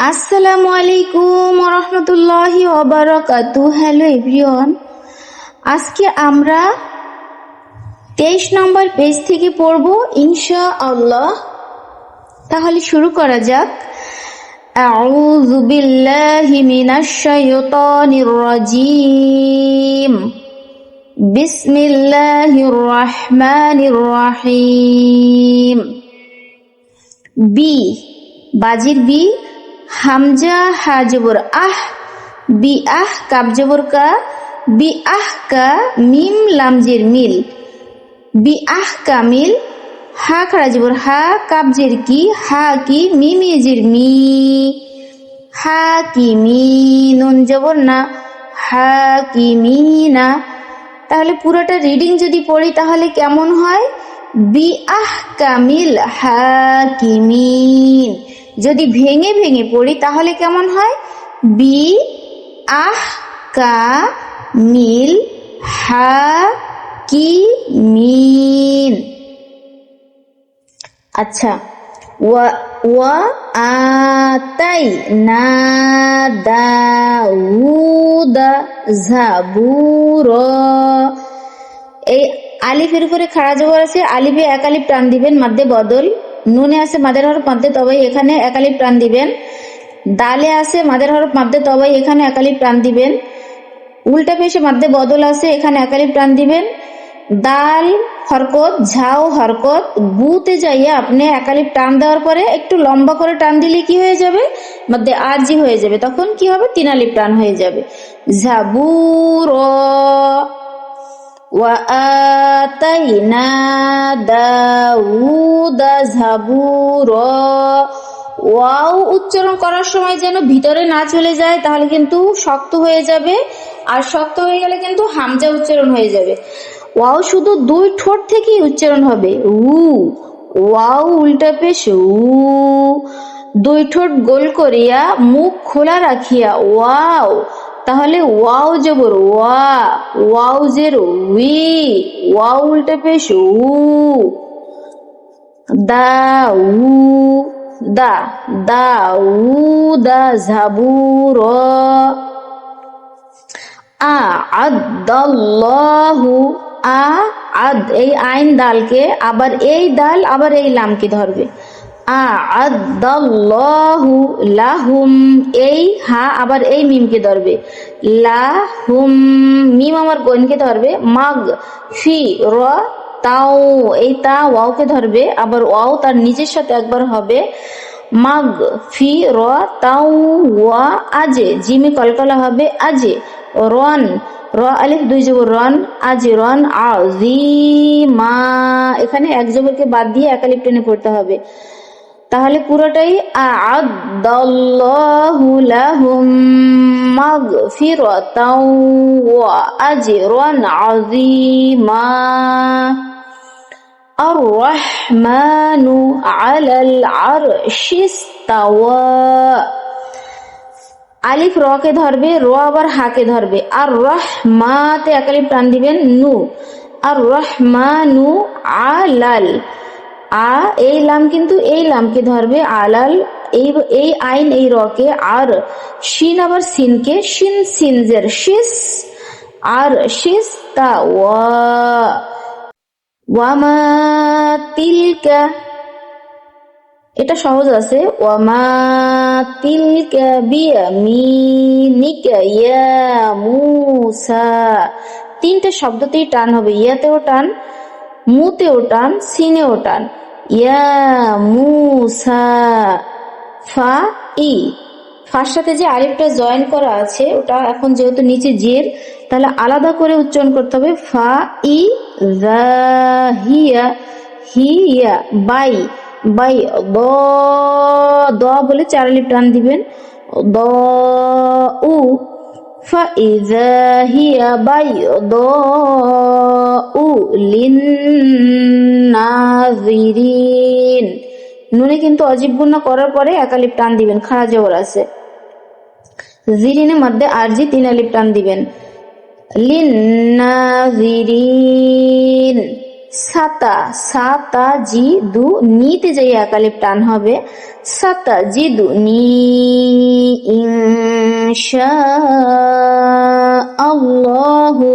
আসসালামু আলাইকুম ওয়া রাহমাতুল্লাহি ওয়া বারাকাতুহু। হ্যালো এভরিওয়ান, আজকে আমরা 23 নম্বর পেজ থেকে পড়ব ইনশাআল্লাহ। তাহলে শুরু করা যাক। আউযু বিল্লাহি মিনাশ শাইতানির রাজিম। বিসমিল্লাহির রহমানির রহিম। বি, বাজির বি, হামজা হা জবর আহ, বি আহ, কাব জবর কা, বি আহ কা, মিম লামজের মিল, বি আহ কামিল, হা খাড়া জবর হা, কাব জের কি, হা কি, মিম জের মি, হা কি মি, নুন জবর না, হা কি মি না। তাহলে পুরোটা রিডিং যদি পড়ি তাহলে কেমন হয়? বি আহ কামিল হাকিমিন। যদি ভেঙে ভেঙে পড়ি তাহলে কেমন হয়? বি আহ কামিল হাকিমিন। আচ্ছা, ওয়া আতাইনা দাউদা যাবুরা। এই আলিফের উপরে খাড়া জবর আছে, আলিফে এক আলিফ টান দিবেন, মাদ্দে বদল। নুনে আছে মাদের হরফ মাদ্দে তবাই, এখানে এক আলিফ টান দিবেন। দালে আছে মাদের হরফ মাদ্দে তবাই, এখানে এক আলিফ টান দিবেন। উল্টা পেশে মাদ্দে বদল আছে, এখানে এক আলিফ টান দিবেন। দাল হরকত, ঝাও হরকত, বুতে যাইয়া আপনি এক আলিফ টান দেওয়ার পরে একটু লম্বা করে টান দিলে কি হয়ে যাবে? মধ্যে আরজি হয়ে যাবে, তখন কি হবে? তিন আলিফ টান হয়ে যাবে। যাবুর। ওয়া আতাইনা দাউদা যাবুরা। ওয়াও উচ্চারণ করার সময় যেন ভিতরে না চলে যায়, তাহলে কিন্তু শক্ত হয়ে যাবে, আর শক্ত হয়ে গেলে কিন্তু হামজা উচ্চারণ হয়ে যাবে। ওয়াও শুধু দুই ঠোঁট থেকেই উচ্চারণ হবে, উ। ওয়াও উল্টা পেশ উ। দুই ঠোঁট গোল করিয়া মুখ খোলা রাখিয়া ওয়াও, তাহলে ওয়াও জবর ওয়া, ওয়াও জের উই, ওয়াও উল্টা পেশ উ। দাউ দা, দাউদা যাবুরা। আ'আদাল্লাহু, আ'আদ, এই আইন দালকে আবার এই দাল আবার এই লামকে ধরবে। আ'আদাল্লাহু লাহুম, এই হা আবার এই মিমকে ধরবে। লাহুম, মিম আমার গনকে ধরবে। মাগ ফি র তাও, এই তা ওয়াওকে ধরবে, আবার ওয়াও তার নিজের সাথে একবার হবে। মাগ ফি র তাও ওয়া আজে, জিমে কলকলা হবে আজে। রন, র আলিফ দুই জবর রন, আজে রন। আজিমা, এখানে এক জবরকে বাদ দিয়ে এক আলিফ টেনে পড়তে হবে। তাহলে পুরোটাই আ'আদাল্লাহু লাহুম মাগফিরাতাও ওয়া আজরান আযীমা। আর রহমানু আলাল আরশিস তাওয়া। আলিফ র কে ধরবে, র আবার হাকে ধরবে। আর রহমাতে এক আলিফ টান দিবেন, নু। আর রহমানু আলাল, আ এই লাম কিন্তু এই লামকে ধরবে, আলাল এই আইন এই রকে। আর শিন আবার সিনকে, শিন সিনজের শিস, আর শিস তা ওয়ামা তিলকা, এটা সহজ আছে। ওয়ামা তিলকা বিয়ামিনিকা ইয়া মূসা। তিনটে শব্দতেই টান হবে, ইয়াতেও টান, মুতেও টান, সিনেও টান। ইয়া মূসা। ফা ই, ফার সাথে যে আলিফটা জয়েন করা আছে ওটা এখন যেহেতু নিচে জের, তাহলে আলাদা করে উচ্চারণ করতে হবে। ফা ই হিয়া, হিয়া। বাই, বাই দ, দ বলে চার আলিফ টান দিবেন। দ উ, ফাইযা হিয়া বাইদাউ লিন্নাযিরিন। নুনে কিন্তু অজিব গুণা করার পরে এক আলিফ টান দিবেন, খাড়া জবর আছে। জিরিনের মধ্যে আরজি তিন আলিফ টান দিবেন। লিন্নাযিরিন। সাতা, সাতা জি দু, নিতে যাই একালিপ টান হবে, সাতা জি দু নি ইনশাআল্লাহু।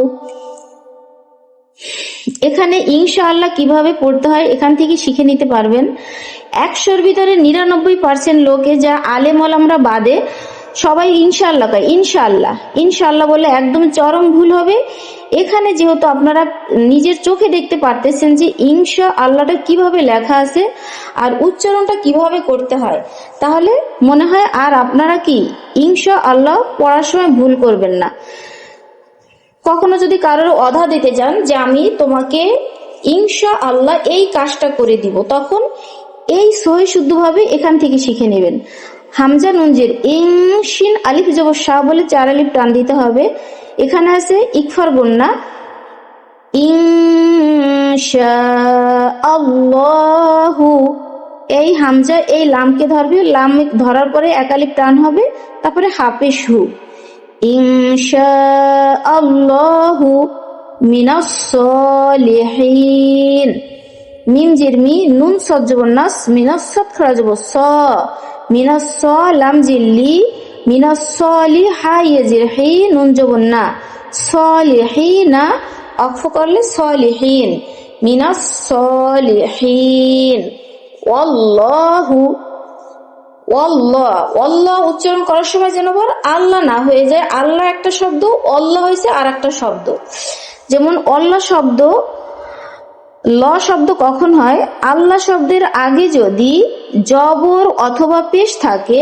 এখানে ইনশাআল্লাহ কিভাবে পড়তে হয় এখান থেকে শিখে নিতে পারবেন। 100-র ভিতরে 99% লোকে, যা আলেম ওলামারা বাদে, সবাই ইনশাআল্লাহ কয়। ইনশাআল্লাহ ইনশাআল্লাহ বলে একদম চরম ভুল হবে। এখানে যেহেতু আপনারা নিজের চোখে দেখতে পারতেছেন যে ইনশাআল্লাহটা কিভাবে লেখা আছে আর উচ্চারণটা কিভাবে করতে হয়, তাহলে মনে হয় আর আপনারা কি ইনশাআল্লাহ পড়ার সময় ভুল করবেন না। কখনো যদি কারোর অধা দিতে যান যে আমি তোমাকে ইনশাআল্লাহ এই কাজটা করে দিব, তখন এই সহি শুদ্ধভাবে এখান থেকে শিখে নেবেন। হামজা নুনজের ইং শিন আলিফ জবর শাহ বলে 4 আলিফ টান দিতে হবে। এখানে আছে ইকফার গুন্না, ইনশাআল্লাহু। এই হামজা এই লামকে ধরবে, লাম ধরার পরে 1 আলিফ টান হবে, তারপরে হাফেশ হু, ইনশাআল্লাহু মিনাস সলিহিন। মিম জির মি, নুন সদ জবর নাস, মিনাস সদ খারা জবর স, মিনাস স লাম জির লি, মিনাস সলি হা ইয়ে জির হি, নুন জবর না, সলিহিনা অক্ফ করলে সলিহিন, মিনাস সলিহিন। ওয়াল্লাহু, ওয়াল্লাহ, ওয়াল্লাহ উচ্চারণ করার সময় যেন আবার আল্লাহ না হয়ে যায়। আল্লাহ একটা শব্দ, আল্লাহ হয়েছে আর একটা শব্দ। যেমন আল্লাহ শব্দ, ল শব্দ কখন হয়? আল্লাহ শব্দের আগে যদি জবর অথবা পেশ থাকে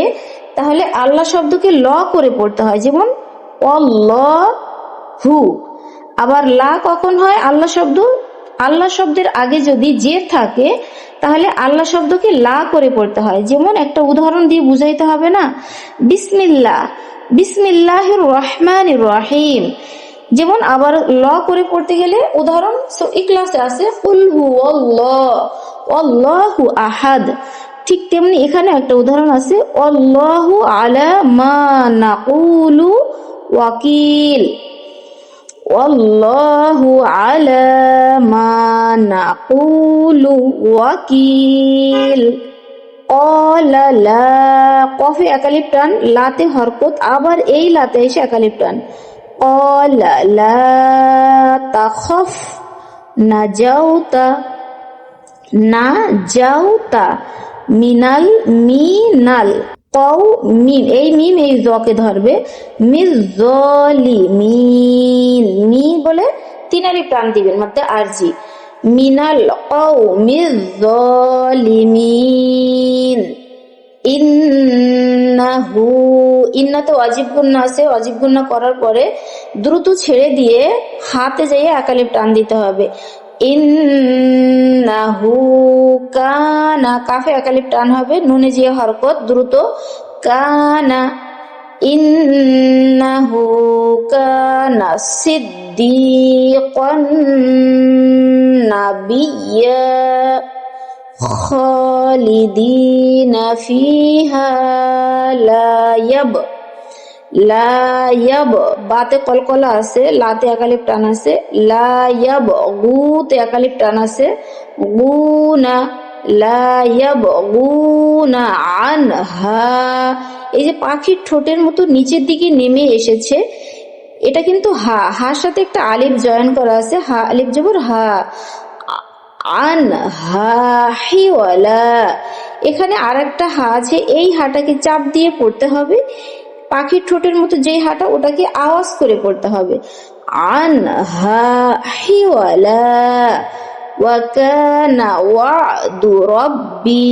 তাহলে আল্লাহ শব্দকে ল করে পড়তে হয়, যেমন অল্লাহু। আবার লা কখন হয়? আল্লাহ শব্দের আগে যদি জের থাকে তাহলে আল্লাহ শব্দকে লা করে পড়তে হয়। যেমন একটা উদাহরণ দিয়ে বুঝাইতে হবে না, বিসমিল্লাহ, বিসমিল্লাহির রহমানির রহিম। যেমন আবার ল করে পড়তে গেলে উদাহরণ ইখলাসে আছে কুল হুয়াল্লাহু আহাদ। ঠিক তেমনি এখানে একটা উদাহরণ আছে আল্লাহু আলা মা নাকুলু ওয়াকিল, আল্লাহু আলা মা নাকুলু ওয়াকিল। ক্বালা লা, কফে 1 আলিফ টান, লাতে হরকত, আবার এই লাতে এসে 1 আলিফ টান। ক্বালা লা তাখাফ নাজাউতা, নাজাউতা মিনাল মিনাল কও মিম, এই মিম এই জকে ধরবে, মিজ্জলিমিন, মি বলে 3 আলিফ টান দিবেন মধ্যে আরজি, মিনাল কও মিজ্জলিমিন। ইন্নাহু, ইন্নাতে ওয়াজিব গুন্না আছে, ওয়াজিব গুন্না করার পরে দ্রুত ছেড়ে দিয়ে হাতে যাইয়ে 1 আলিফ টান দিতে হবে। ইন্নাহু কানা, কাফে 1 আলিফ টান হবে, নুনে জিয়ে হরকত দ্রুত, কানা, ইন্নাহু কানা সিদ্দীকান নাবিয়্যা খালিদিনা ফিহা লা ইয়াব, লা ইয়াব, বাতে কলকলা আছে, লাতে 1 আলিফ টান আছে, লা ইয়াব, গুতে 1 আলিফ টান আছে, গুনা, লা ইয়াব গুনা আনহা। এই যে পাখির ঠোঁটের মতো নিচের দিকে নেমে এসেছে, এটা কিন্তু হা, হার সাথে একটা আলিফ জয়েন করা আছে, হা আলিফ জবর হা, আনহা হিওয়ালা। এখানে আর একটা হা আছে, এই হাটাকে চাপ দিয়ে পড়তে হবে। পাখির ঠোঁটের মতো যেই হাটা, ওটাকে আওয়াজ করে পড়তে হবে, আনহা হিওয়ালা। ওয়া কানা ওয়া'দু রাব্বি